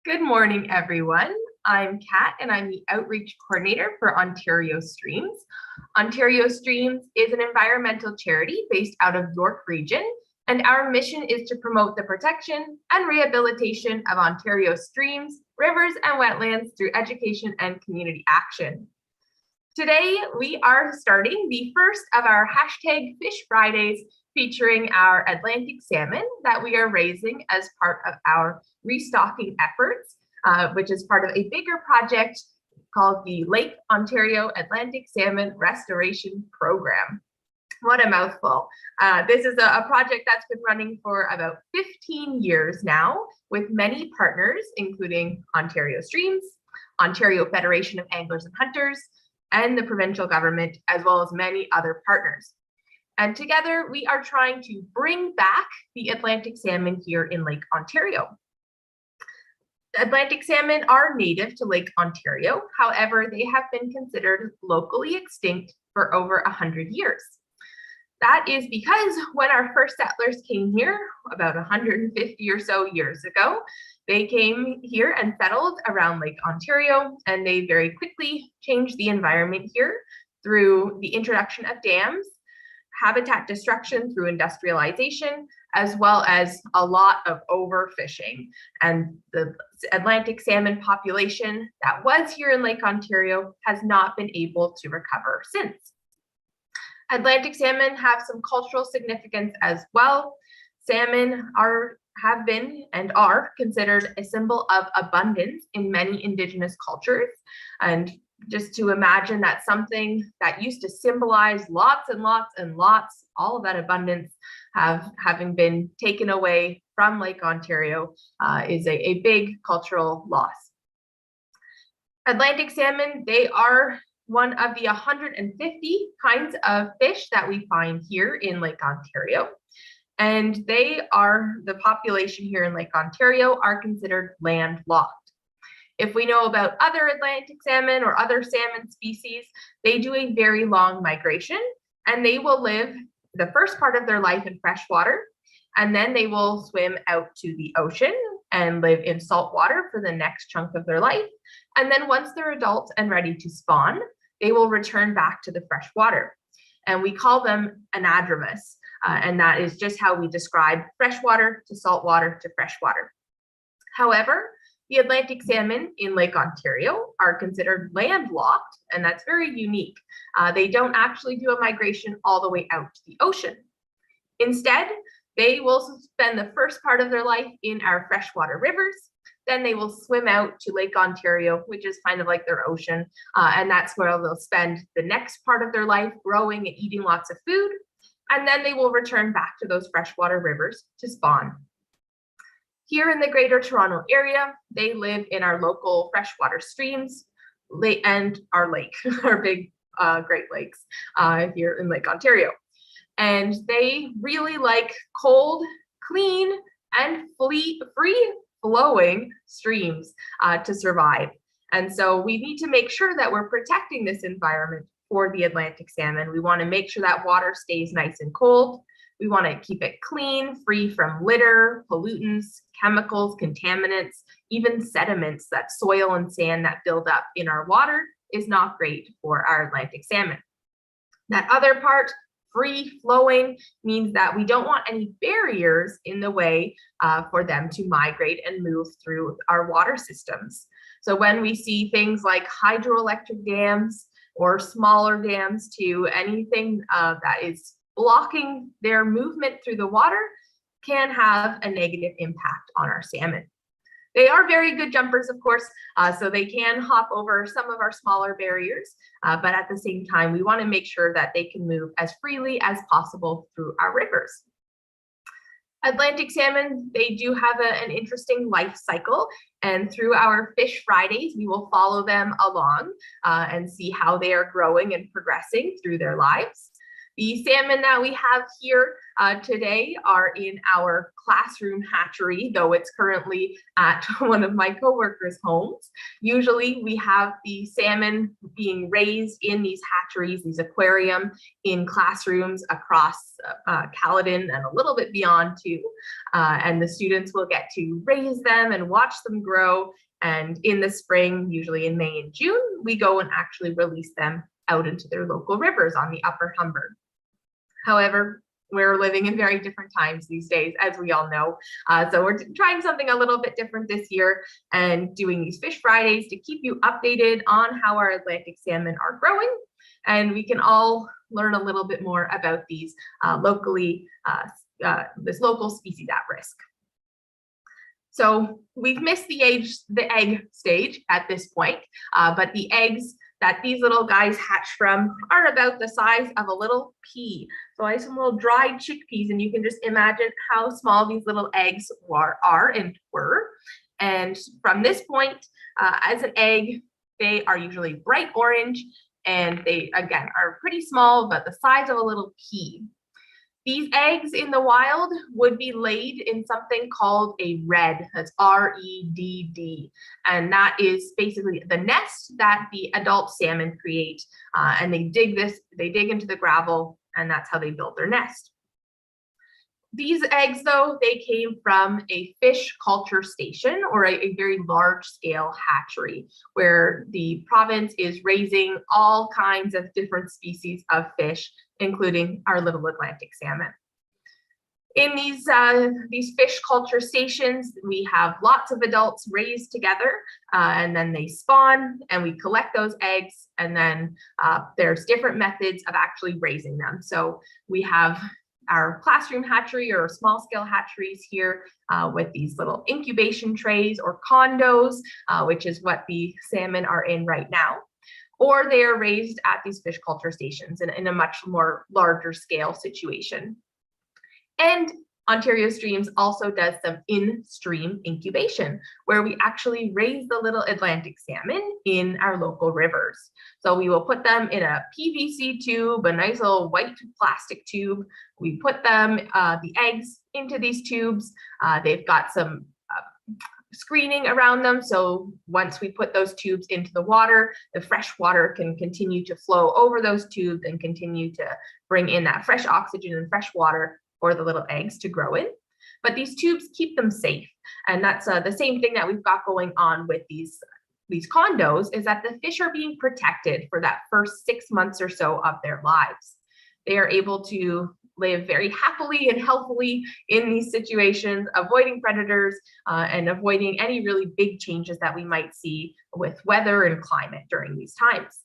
Good morning, everyone. I'm Kat, and I'm the Outreach Coordinator for Ontario Streams. Ontario Streams is an environmental charity based out of York Region, and our mission is to promote the protection and rehabilitation of Ontario streams, rivers, and wetlands through education and community action. Today, we are starting the first of our hashtag Fish Fridays featuring our Atlantic salmon that we are raising as part of our restocking efforts, which is part of a bigger project called the Lake Ontario Atlantic Salmon Restoration Program. What a mouthful. This is a project that's been running for about 15 years now with many partners, including Ontario Streams, Ontario Federation of Anglers and Hunters, and the provincial government, as well as many other partners. And together, we are trying to bring back the Atlantic salmon here in Lake Ontario. Atlantic salmon are native to Lake Ontario. However, they have been considered locally extinct for over 100 years. That is because when our first settlers came here about 150 or so years ago, they came here and settled around Lake Ontario, and they very quickly changed the environment here through the introduction of dams, habitat destruction through industrialization, as well as a lot of overfishing. And the Atlantic salmon population that was here in Lake Ontario has not been able to recover since. Atlantic salmon have some cultural significance as well. Salmon have been and are considered a symbol of abundance in many Indigenous cultures. And just to imagine that something that used to symbolize lots and lots and lots, all of that abundance having been taken away from Lake Ontario is a big cultural loss. Atlantic salmon, they are one of the 150 kinds of fish that we find here in Lake Ontario. And the population here in Lake Ontario are considered landlocked. If we know about other Atlantic salmon or other salmon species, they do a very long migration, and they will live the first part of their life in freshwater, and then they will swim out to the ocean and live in salt water for the next chunk of their life. And then once they're adults and ready to spawn, they will return back to the freshwater. And we call them anadromous. And that is just how we describe freshwater to saltwater to freshwater. However, the Atlantic salmon in Lake Ontario are considered landlocked, and that's very unique. They don't actually do a migration all the way out to the ocean. Instead, they will spend the first part of their life in our freshwater rivers. Then they will swim out to Lake Ontario, which is kind of like their ocean. And that's where they'll spend the next part of their life growing and eating lots of food. And then they will return back to those freshwater rivers to spawn. Here in the Greater Toronto Area, they live in our local freshwater streams and our lake, our big Great Lakes here in Lake Ontario. And they really like cold, clean, and free-flowing streams to survive. And so we need to make sure that we're protecting this environment for the Atlantic salmon. We want to make sure that water stays nice and cold. We want to keep it clean, free from litter, pollutants, chemicals, contaminants, even sediments, that soil and sand that build up in our water is not great for our Atlantic salmon. That other part, free flowing, means that we don't want any barriers in the way for them to migrate and move through our water systems. So when we see things like hydroelectric dams or smaller dams to anything that is blocking their movement through the water can have a negative impact on our salmon. They are very good jumpers, of course, so they can hop over some of our smaller barriers, but at the same time, we want to make sure that they can move as freely as possible through our rivers. Atlantic salmon, they do have an interesting life cycle, and through our Fish Fridays, we will follow them along and see how they are growing and progressing through their lives. The salmon that we have here today are in our classroom hatchery, though it's currently at one of my coworkers' homes. Usually we have the salmon being raised in these hatcheries, these aquarium, in classrooms across Caledon and a little bit beyond too. And the students will get to raise them and watch them grow. And in the spring, usually in May and June, we go and actually release them out into their local rivers on the Upper Humber. However, we're living in very different times these days, as we all know. So we're trying something a little bit different this year and doing these Fish Fridays to keep you updated on how our Atlantic salmon are growing. And we can all learn a little bit more about these this local species at risk. So we've missed the egg stage at this point, but the eggs that these little guys hatch from are about the size of a little pea. So I have some little dried chickpeas, and you can just imagine how small these little eggs are and were. And from this point, as an egg, they are usually bright orange, and they, again, are pretty small, but the size of a little pea. These eggs in the wild would be laid in something called a redd. That's R-E-D-D. And that is basically the nest that the adult salmon create. And they dig into the gravel, and that's how they build their nest. These eggs, though, they came from a fish culture station, or a very large scale hatchery, where the province is raising all kinds of different species of fish, including our little Atlantic salmon. In these fish culture stations, we have lots of adults raised together, and then they spawn, and we collect those eggs, and then there's different methods of actually raising them. So we have our classroom hatchery or small scale hatcheries here with these little incubation trays or condos, which is what the salmon are in right now. Or they are raised at these fish culture stations in a much more larger scale situation. And Ontario Streams also does some in-stream incubation, where we actually raise the little Atlantic salmon in our local rivers. So we will put them in a PVC tube, a nice little white plastic tube. We put them, the eggs, into these tubes. They've got some screening around them. So once we put those tubes into the water, the fresh water can continue to flow over those tubes and continue to bring in that fresh oxygen and fresh water for the little eggs to grow in. But these tubes keep them safe. And that's the same thing that we've got going on with these condos, is that the fish are being protected for that first 6 months or so of their lives. They are able to live very happily and healthily in these situations, avoiding predators and avoiding any really big changes that we might see with weather and climate during these times.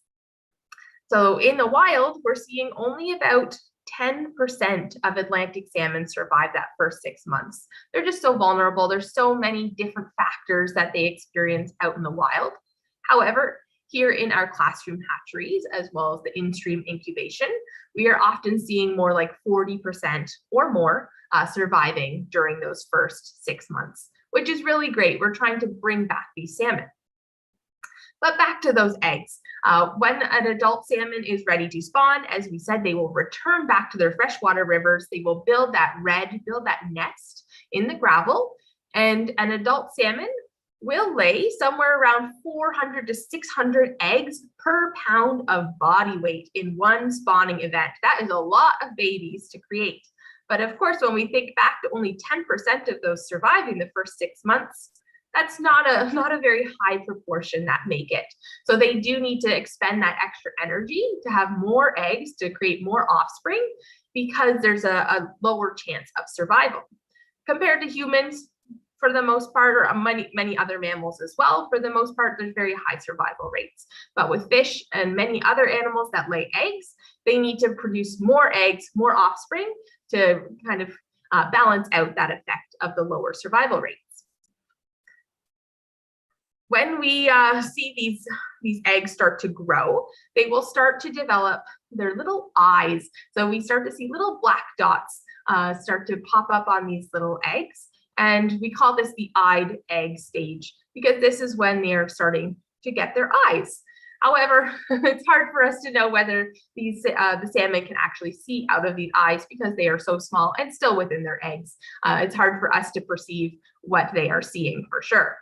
So in the wild, we're seeing only about 10% of Atlantic salmon survive that first 6 months. They're just so vulnerable. There's so many different factors that they experience out in the wild. However, here in our classroom hatcheries, as well as the in-stream incubation, we are often seeing more like 40% or more surviving during those first 6 months, which is really great. We're trying to bring back these salmon. But back to those eggs. When an adult salmon is ready to spawn, as we said, they will return back to their freshwater rivers. They will build that nest in the gravel, and an adult salmon will lay somewhere around 400 to 600 eggs per pound of body weight in one spawning event. That is a lot of babies to create. But of course, when we think back to only 10% of those surviving the first 6 months, that's not a very high proportion that make it. So they do need to expend that extra energy to have more eggs to create more offspring, because there's a lower chance of survival. Compared to humans, for the most part, or many other mammals as well, for the most part, there's very high survival rates. But with fish and many other animals that lay eggs, they need to produce more eggs, more offspring, to kind of balance out that effect of the lower survival rates. When we see these eggs start to grow, they will start to develop their little eyes. So we start to see little black dots start to pop up on these little eggs. And we call this the eyed egg stage, because this is when they're starting to get their eyes. However, it's hard for us to know whether the salmon can actually see out of these eyes because they are so small and still within their eggs. It's hard for us to perceive what they are seeing for sure.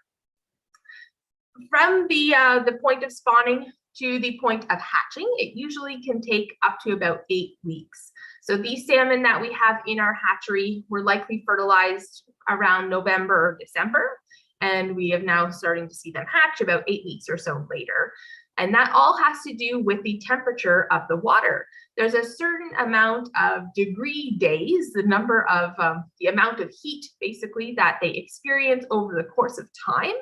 From the point of spawning to the point of hatching, it usually can take up to about 8 weeks. So these salmon that we have in our hatchery were likely fertilized around November or December, and we have now starting to see them hatch about 8 weeks or so later. And that all has to do with the temperature of the water. There's a certain amount of degree days, the number of the amount of heat basically that they experience over the course of time.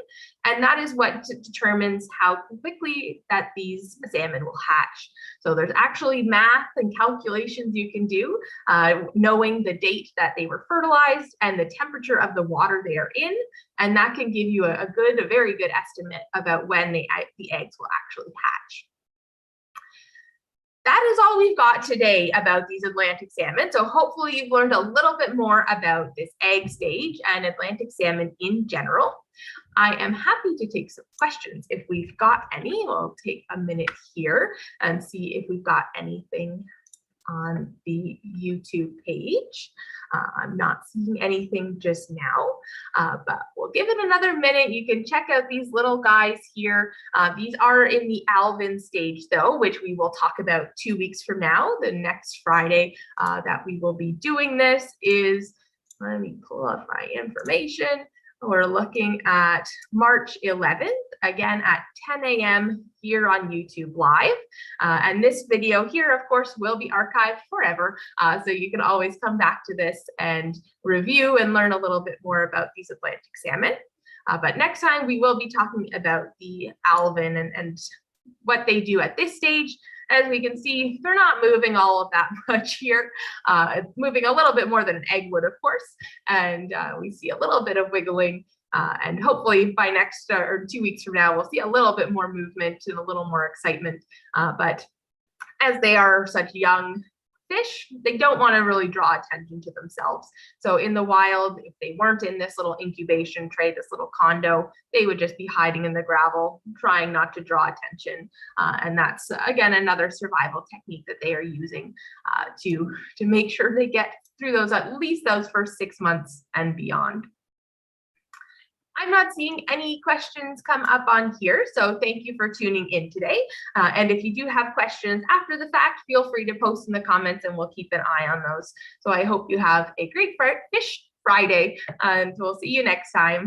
And that is what determines how quickly that these salmon will hatch. So there's actually math and calculations you can do, knowing the date that they were fertilized and the temperature of the water they are in. And that can give you a very good estimate about when the eggs will actually hatch. That is all we've got today about these Atlantic salmon. So hopefully you've learned a little bit more about this egg stage and Atlantic salmon in general. I am happy to take some questions if we've got any. We'll take a minute here and see if we've got anything on the YouTube page. I'm not seeing anything just now, but we'll give it another minute. You can check out these little guys here. These are in the alvin stage though, which we will talk about 2 weeks from now. The next Friday that we will be doing this is, let me pull up my information. We're looking at March 11th, again at 10 a.m. here on YouTube Live. And this video here, of course, will be archived forever. So you can always come back to this and review and learn a little bit more about these Atlantic salmon. But next time we will be talking about the alvin and what they do at this stage. As we can see, they're not moving all of that much here. It's moving a little bit more than an egg would, of course. And we see a little bit of wiggling. And hopefully by next or 2 weeks from now, we'll see a little bit more movement and a little more excitement. But as they are such young fish, they don't want to really draw attention to themselves. So in the wild, if they weren't in this little incubation tray, this little condo, they would just be hiding in the gravel, trying not to draw attention. And that's, again, another survival technique that they are using to make sure they get through those, at least those first 6 months and beyond. I'm not seeing any questions come up on here, so thank you for tuning in today. And if you do have questions after the fact, feel free to post in the comments and we'll keep an eye on those. So I hope you have a great Fish Friday, and we'll see you next time.